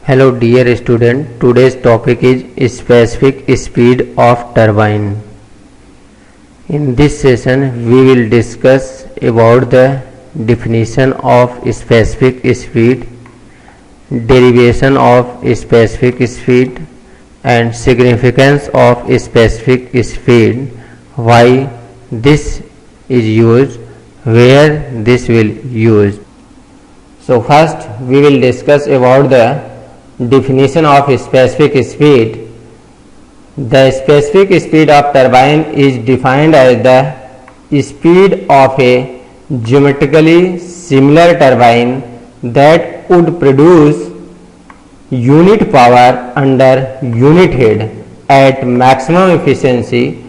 Hello dear student, today's topic is specific speed of turbine. In this session we will discuss about the definition of specific speed, derivation of specific speed and significance of specific speed, why this is used, where this will used. So first we will discuss about the definition of specific speed. The specific speed of turbine is defined as the speed of a geometrically similar turbine that would produce unit power under unit head at maximum efficiency.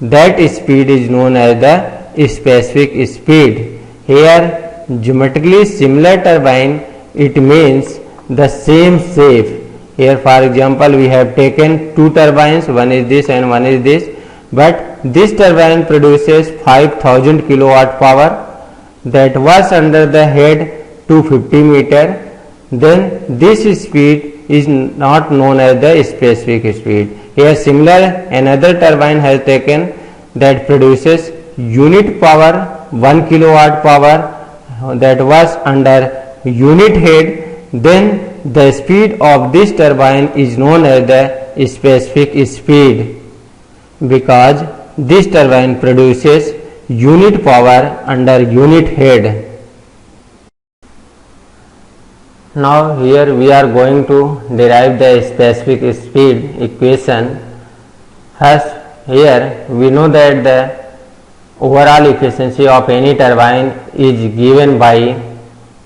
That speed is known as the specific speed. Here geometrically similar turbine, it means the same shape. Here for example we have taken two turbines, one is this and one is this, but this turbine produces 5000 kilowatt power that was under the head 250 meter. Then this speed is not known as the specific speed. Here similar another turbine has taken that produces unit power 1 kilowatt power that was under unit head. Then the speed of this turbine is known as the specific speed because this turbine produces unit power under unit head. Now here we are going to derive the specific speed equation. First, here we know that the overall efficiency of any turbine is given by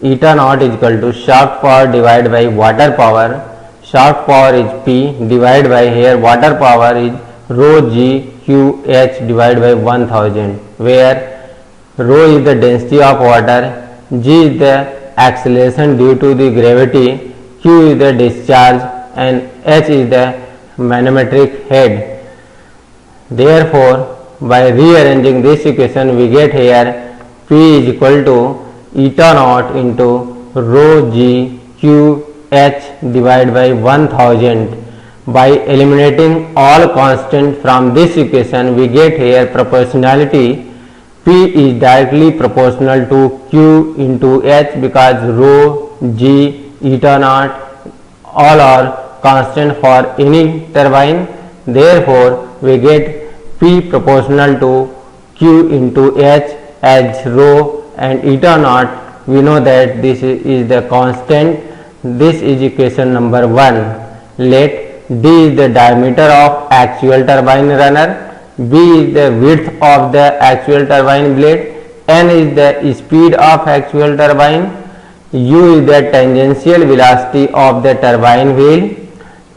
eta naught is equal to shaft power divided by water power. Shaft power is P divided by, here water power is rho g q h divided by 1000, where rho is the density of water, g is the acceleration due to the gravity, q is the discharge and h is the manometric head. Therefore by rearranging this equation we get here P is equal to eta naught into rho g q h divided by 1000. By eliminating all constant from this equation we get here proportionality. P is directly proportional to q into h because rho g eta naught all are constant for any turbine. Therefore we get P proportional to q into h as rho and eta naught. We know that this is the constant. This is equation number 1. Let d is the diameter of actual turbine runner, b is the width of the actual turbine blade, n is the speed of actual turbine, u is the tangential velocity of the turbine wheel,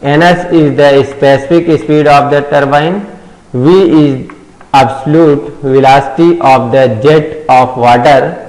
ns is the specific speed of the turbine, v is absolute velocity of the jet of water.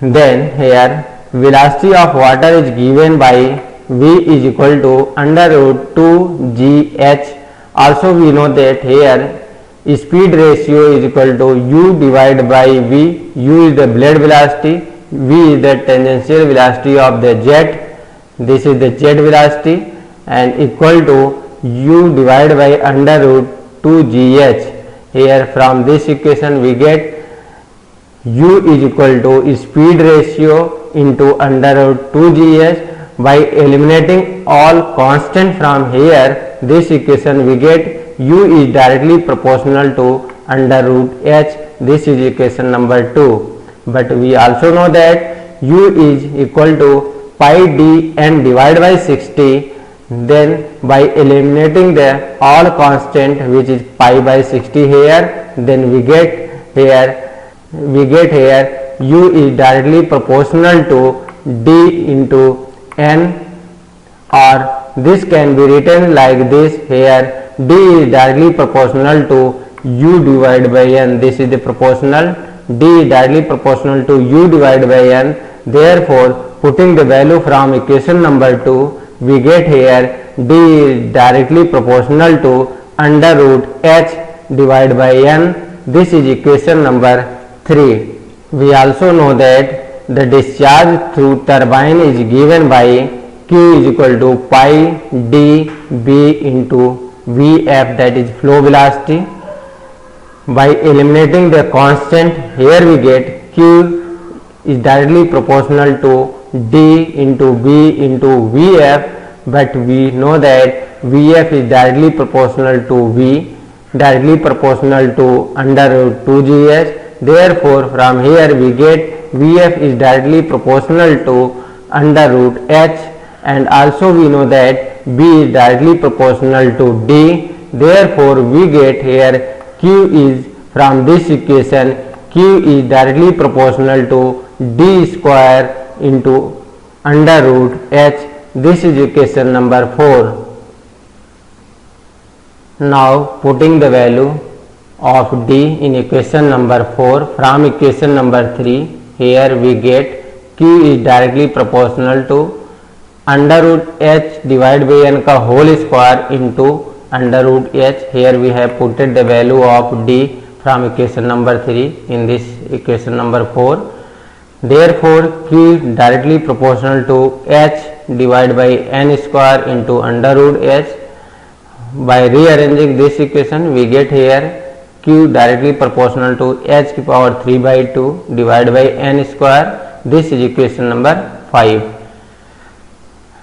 Then here velocity of water is given by v is equal to under root 2 g h. Also we know that here speed ratio is equal to u divided by v. U is the blade velocity, v is the tangential velocity of the jet, this is the jet velocity, and equal to u divided by under root 2 g h. Here from this equation we get u is equal to speed ratio into under root 2 g h. By eliminating all constant from here this equation we get u is directly proportional to under root h. This is equation number 2. But we also know that u is equal to pi d n divided by 60. Then by eliminating the all constant which is pi by 60 here, then we get here u is directly proportional to d into n, or this can be written like this. Here d is directly proportional to u divided by n. This is the proportional. D is directly proportional to u divided by n. Therefore putting the value from equation number 2 we get here d is directly proportional to under root h divided by n. This is equation number 3. We also know that the discharge through turbine is given by Q is equal to pi dB into Vf, that is flow velocity. By eliminating the constant, here we get Q is directly proportional to D into B into Vf, but we know that Vf is directly proportional to V, directly proportional to under root 2gs. Therefore, from here we get Vf is directly proportional to under root h, and also we know that B is directly proportional to D. Therefore, we get here Q is, from this equation, Q is directly proportional to D square into under root h. This is equation number 4. Now putting the value of D in equation number 4 from equation number 3, here we get Q is directly proportional to under root h divided by n का whole square into under root h. Here we have put the value of D from equation number 3 in this equation number 4. Therefore, Q directly proportional to h divided by n square into under root h. By rearranging this equation, we get here Q directly proportional to h की power 3 by 2 divided by n square. This is equation number 5.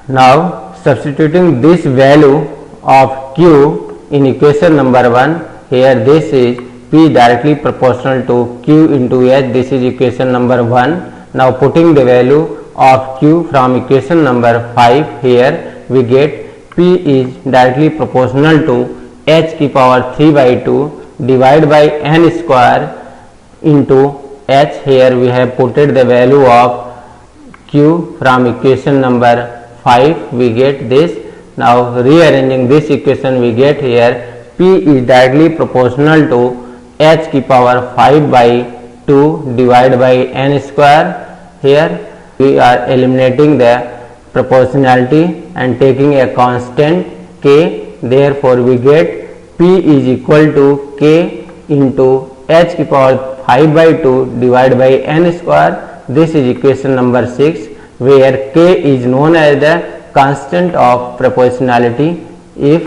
Now substituting this value of Q in equation number 1, here this is P directly proportional to Q into h. This is equation number 1. Now putting the value of Q from equation number 5, here we get P is directly proportional to h की power 3 by 2 divided by n square into h. Here we have put the value of Q from equation number 5, we get this. Now rearranging this equation, we get here P is directly proportional to h की power 5 by 2 divided by n square. Here we are eliminating the proportionality and taking a constant k. Therefore, we get P is equal to k into h की power 5 by 2 divided by n square. This is equation number 6, where k is known as the constant of proportionality. If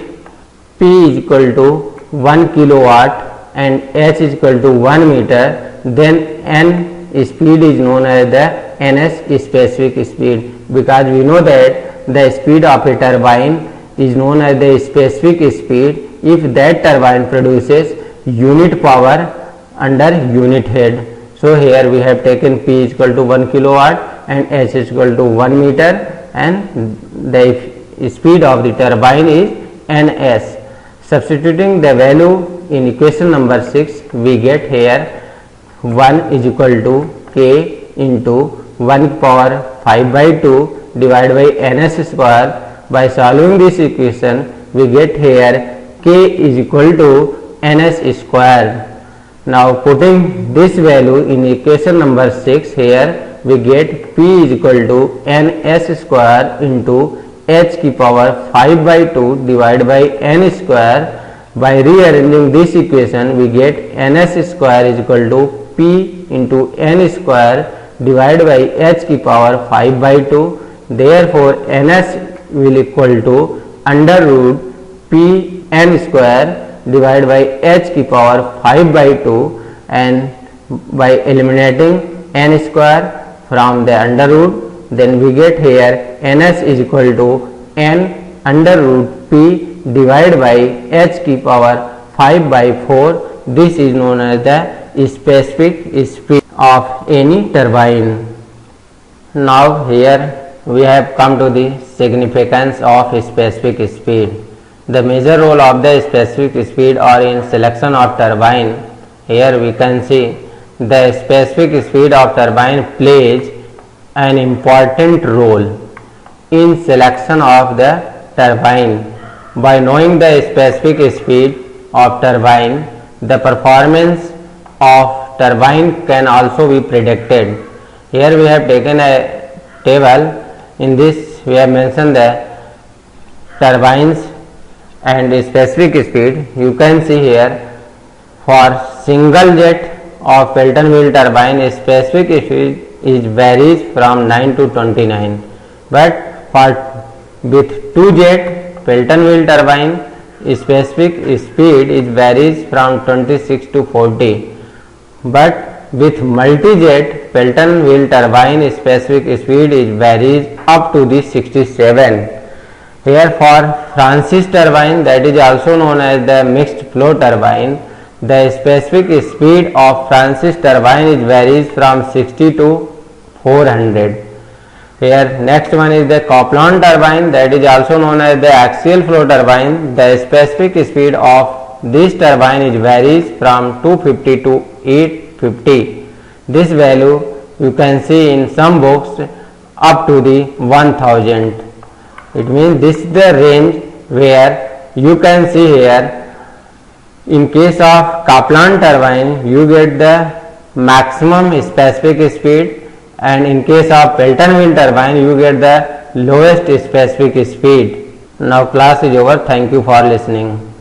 P is equal to 1 kilowatt and h is equal to 1 meter, then n speed is known as the ns specific speed, because we know that the speed of a turbine is known as the specific speed if that turbine produces unit power under unit head. So here we have taken P is equal to 1 kilowatt and h is equal to 1 meter, and the speed of the turbine is ns. Substituting the value in equation number 6, we get here 1 is equal to k into 1 power 5 by 2 divided by ns square. By solving this equation, we get here k is equal to ns square. Now putting this value in equation number 6, here we get P is equal to ns square into h की power 5 by 2 divided by n square. By rearranging this equation, we get ns square is equal to P into n square divided by h की power 5 by 2. Therefore, ns will equal to under root P n square divided by h की power 5 by 2, and by eliminating n square from the under root, then we get here ns is equal to n under root P divided by h की power 5 by 4. This is known as the specific speed of any turbine. Now here we have come to the significance of specific speed. The major role of the specific speed or in selection of turbine. Here we can see the specific speed of turbine plays an important role in selection of the turbine. By knowing the specific speed of turbine, the performance of turbine can also be predicted. Here we have taken a table. In this we have mentioned the turbines and specific speed. You can see here for single jet of Pelton wheel turbine, specific speed is varies from 9 to 29, but for with two jet Pelton wheel turbine, specific speed is varies from 26 to 40, but with multi-jet Pelton wheel turbine, specific speed is varies up to the 67. Here for Francis turbine, that is also known as the mixed flow turbine, the specific speed of Francis turbine is varies from 60 to 400. Here next one is the Copeland turbine, that is also known as the axial flow turbine. The specific speed of this turbine is varies from 250 to 850. This value you can see in some books up to the 1000. It means this is the range where you can see here. In case of Kaplan turbine, you get the maximum specific speed, and in case of Pelton wheel turbine, you get the lowest specific speed. Now class is over. Thank you for listening.